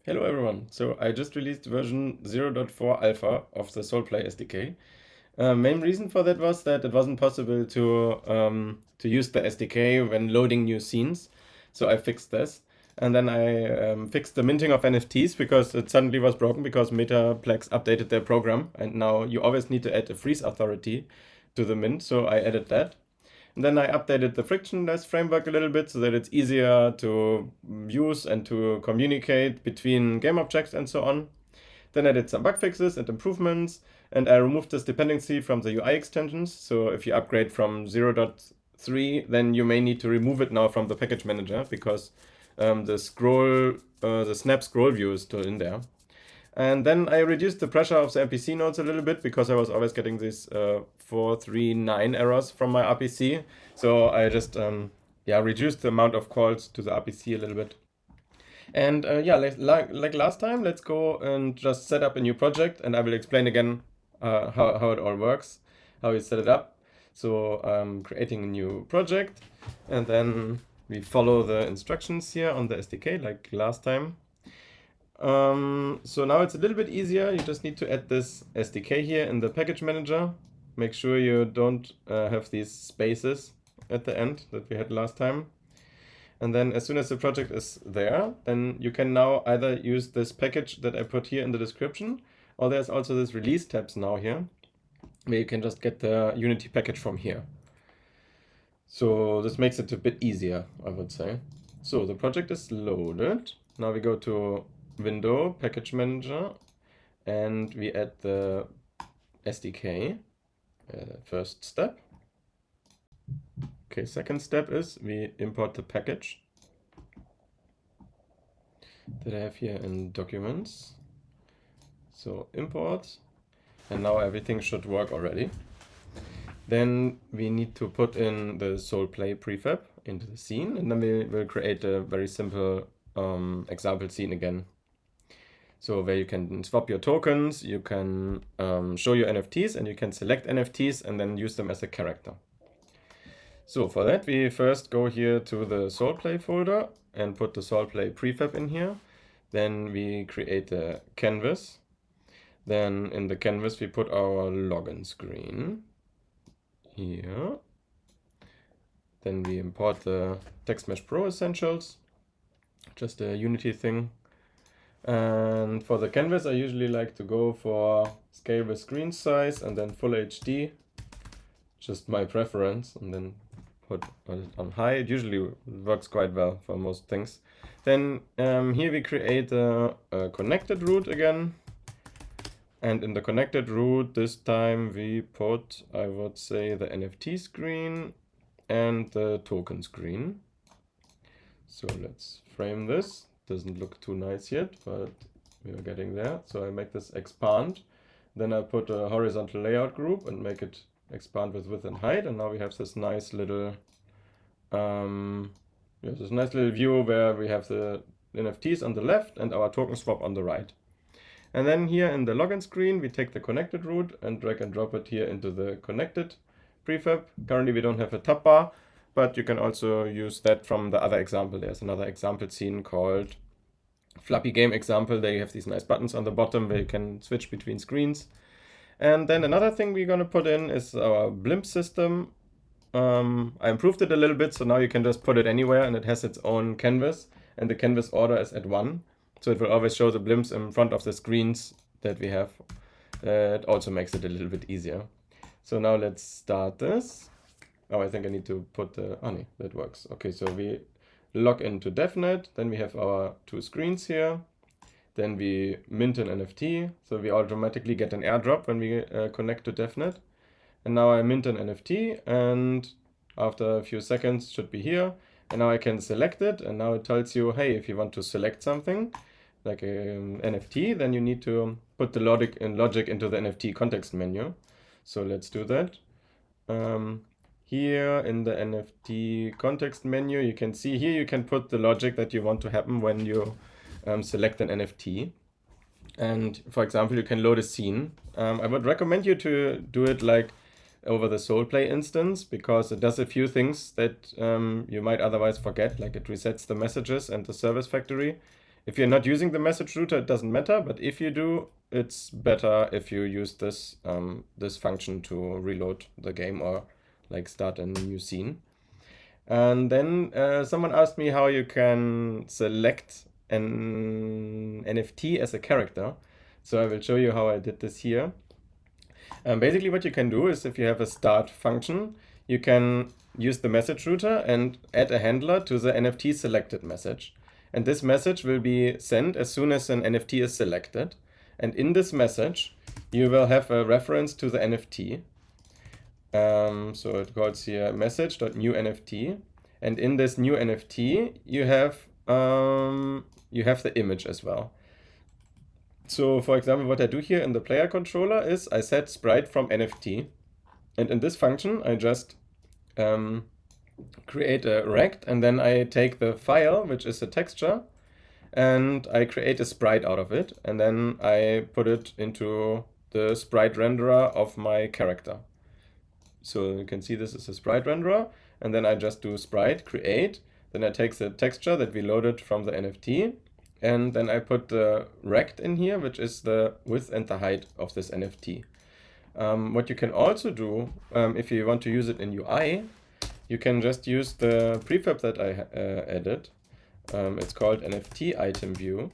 Hello everyone. So I just released version 0.4 alpha of the SolPlay SDK. Main reason for that was that it wasn't possible to use the SDK when loading new scenes. So I fixed this. And then I fixed the minting of NFTs because it suddenly was broken because Metaplex updated their program. And now you always need to add a freeze authority to the mint. So I added that. And then I updated the frictionless framework a little bit so that it's easier to use and to communicate between game objects and so on. Then I did some bug fixes and improvements, and I removed this dependency from the UI extensions. So if you upgrade from 0.3, then you may need to remove it now from the package manager because the snap scroll view is still in there. And then I reduced the pressure of the RPC nodes a little bit because I was always getting these 439 errors from my RPC. So I just reduced the amount of calls to the RPC a little bit. And like last time, let's go and just set up a new project, and I will explain again how it all works, how you set it up. So I'm creating a new project, and then we follow the instructions here on the SDK like last time. So now it's a little bit easier. You just need to add this SDK here in the package manager. Make sure you don't have these spaces at the end that we had last time. And then as soon as the project is there, then you can now either use this package that I put here in the description, or there's also this release tabs now here, where you can just get the Unity package from here. So this makes it a bit easier, I would say. So the project is loaded. Now we go to Window, Package Manager, and we add the SDK, first step. Okay, second step is we import the package that I have here in Documents. So import, and now everything should work already. Then we need to put in the SolPlay prefab into the scene, and then we will create a very simple example scene again. So where you can swap your tokens, you can show your NFTs, and you can select NFTs and then use them as a character. So for that, we first go here to the SolPlay folder and put the SolPlay prefab in here. Then we create a canvas. Then in the canvas, we put our login screen here. Then we import the TextMesh Pro Essentials, just a Unity thing. And for the canvas, I usually like to go for scale with screen size and then full HD, just my preference, and then put it on high. It usually works quite well for most things. Then here we create a connected root again. And in the connected root, this time we put, I would say, the NFT screen and the token screen. So let's frame this. Doesn't look too nice yet, but we are getting there. So I make this expand. Then I put a horizontal layout group and make it expand with width and height. And now we have this nice little view where we have the NFTs on the left and our token swap on the right. And then here in the login screen, we take the connected root and drag and drop it here into the connected prefab. Currently, we don't have a tab bar, but you can also use that from the other example. There's another example scene called Fluffy Game Example. There you have these nice buttons on the bottom where you can switch between screens. And then another thing we're going to put in is our blimp system. I improved it a little bit, so now you can just put it anywhere and it has its own canvas, and the canvas order is at 1. So it will always show the blimps in front of the screens that we have. It also makes it a little bit easier. So now let's start this. Oh, I think I need to put the, no, that works. Okay, so we log into DevNet, then we have our 2 screens here. Then we mint an NFT, so we automatically get an airdrop when we connect to DevNet. And now I mint an NFT, and after a few seconds should be here. And now I can select it, and now it tells you, hey, if you want to select something, like an NFT, then you need to put the logic into the NFT context menu. So let's do that. Here in the NFT context menu, you can see here you can put the logic that you want to happen when you select an NFT. And for example, you can load a scene. I would recommend you to do it like over the SolPlay instance, because it does a few things that you might otherwise forget, like it resets the messages and the service factory If you're not using the message router, it doesn't matter, but if you do, it's better if you use this, this function to reload the game or like start a new scene. And then someone asked me how you can select an NFT as a character. So I will show you how I did this here. Basically what you can do is if you have a start function, you can use the message router and add a handler to the NFT selected message. And this message will be sent as soon as an NFT is selected. And in this message, you will have a reference to the NFT. So it calls here message.new NFT. And in this new NFT, you have the image as well. So for example, what I do here in the player controller is I set sprite from NFT. And in this function, I just create a rect, and then I take the file, which is a texture, and I create a sprite out of it. And then I put it into the sprite renderer of my character. So you can see this is a sprite renderer. And then I just do sprite create. Then I take the texture that we loaded from the NFT. And then I put the rect in here, which is the width and the height of this NFT. What you can also do, if you want to use it in UI, you can just use the prefab that I added. It's called NFT item view.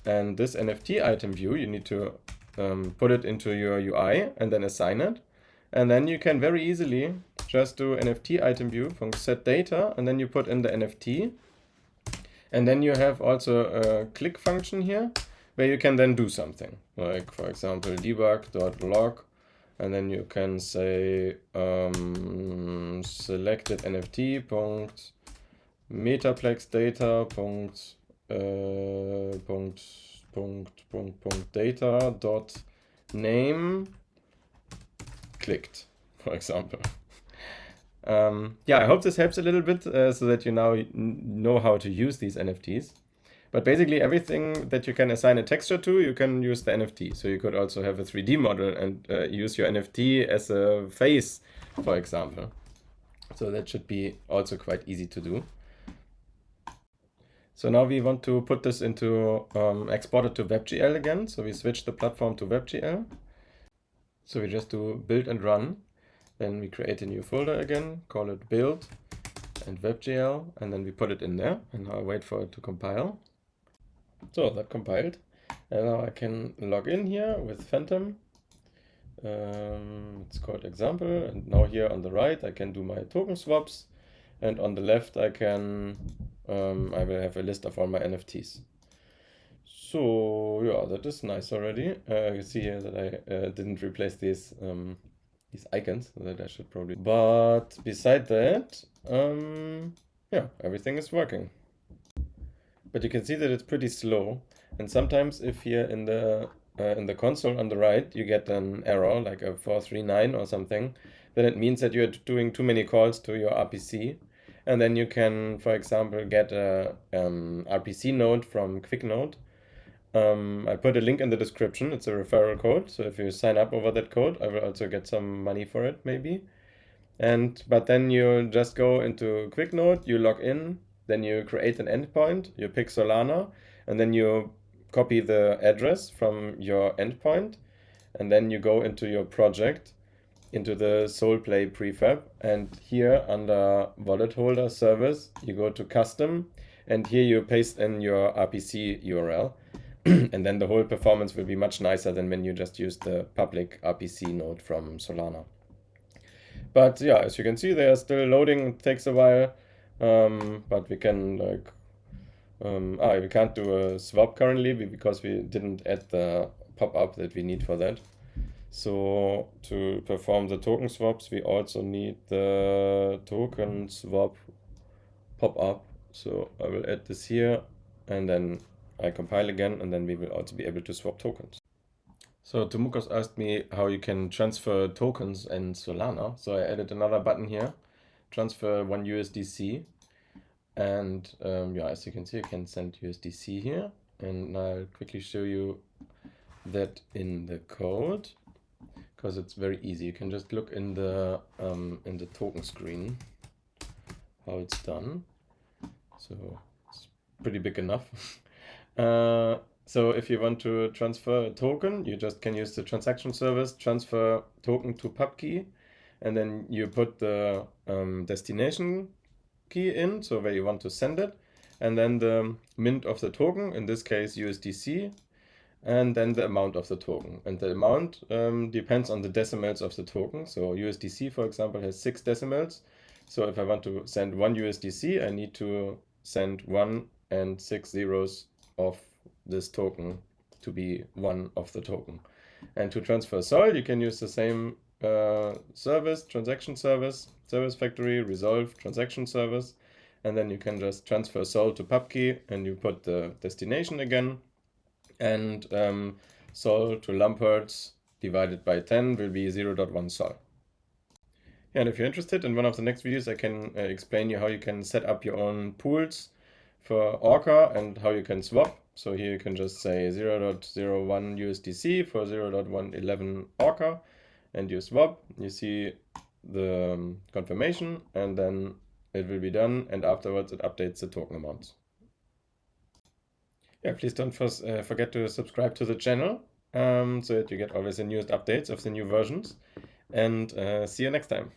And this NFT item view, you need to put it into your UI and then assign it. And then you can very easily just do NFT item view from set data, and then you put in the NFT. And then you have also a click function here, where you can then do something. Like, for example, debug.log. And then you can say selected NFT metaplex data data dot name clicked, for example. Yeah, I hope this helps a little bit so that you now know how to use these NFTs. But basically everything that you can assign a texture to, you can use the NFT. So you could also have a 3D model and use your NFT as a face, for example. So that should be also quite easy to do. So now we want to put this into, export it to WebGL again. So we switch the platform to WebGL. So we just do build and run. Then we create a new folder again, call it build and WebGL, and then we put it in there. And now I wait for it to compile. So that compiled. And now I can log in here with Phantom. It's called example. And now here on the right, I can do my token swaps. And on the left, I can, I will have a list of all my NFTs. So yeah, that is nice already. You see here that I didn't replace these icons, that I should probably. But beside that, yeah, everything is working. But you can see that it's pretty slow. And sometimes if here in the console on the right, you get an error like a 439 or something, then it means that you're doing too many calls to your RPC. And then you can, for example, get a RPC node from Quicknode. I put a link in the description. It's a referral code. So if you sign up over that code, I will also get some money for it, maybe. But then you just go into Quicknode, you log in, then you create an endpoint, you pick Solana, and then you copy the address from your endpoint, and then you go into your project, into the SolPlay prefab, and here under wallet holder service, you go to custom, and here you paste in your RPC URL. And then the whole performance will be much nicer than when you just use the public RPC node from Solana. But yeah, as you can see, they are still loading. It takes a while, but we can like, we can't do a swap currently because we didn't add the pop-up that we need for that. So to perform the token swaps, we also need the token swap pop-up. So I will add this here, and then I compile again, and then we will also be able to swap tokens. So Tomukos asked me how you can transfer tokens in Solana. So I added another button here, transfer 1 USDC. And yeah, as you can see, you can send USDC here. And I'll quickly show you that in the code, because it's very easy. You can just look in the token screen how it's done. So it's pretty big enough. So if you want to transfer a token, you just can use the transaction service, transfer token to pub key, and then you put the destination key in, so where you want to send it, and then the mint of the token, in this case USDC, and then the amount of the token. And the amount depends on the decimals of the token. So USDC, for example, has 6 decimals. So if I want to send 1 USDC, I need to send 1 and 6 zeros of this token to be 1 of the token. And to transfer Sol, you can use the same service, transaction service, service factory, resolve, transaction service. And then you can just transfer Sol to pub key, and you put the destination again. And Sol to lump-hertz divided by 10 will be 0.1 Sol. And if you're interested, in one of the next videos I can explain you how you can set up your own pools for Orca and how you can swap. So here you can just say 0.01 USDC for 0.111 Orca, and you swap, you see the confirmation, and then it will be done, and afterwards it updates the token amounts. Yeah, please don't forget to subscribe to the channel so that you get always the newest updates of the new versions. And see you next time.